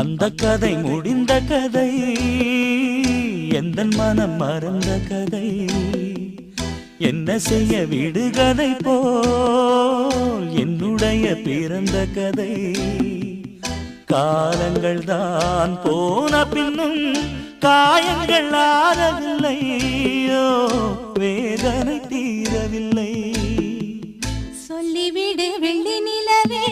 அந்த கதை முடிந்த கதை, எந்தன் மனம் மறந்த கதை. என்ன செய்ய விடுகதை போல் என்னுடைய பிறந்த கதை. காலங்கள் தான் போன பின்னும் காயங்கள் ஆறவில்லையோ, வேதனை தீரவில்லை. சொல்லிவிடு வெள்ளி நிலவே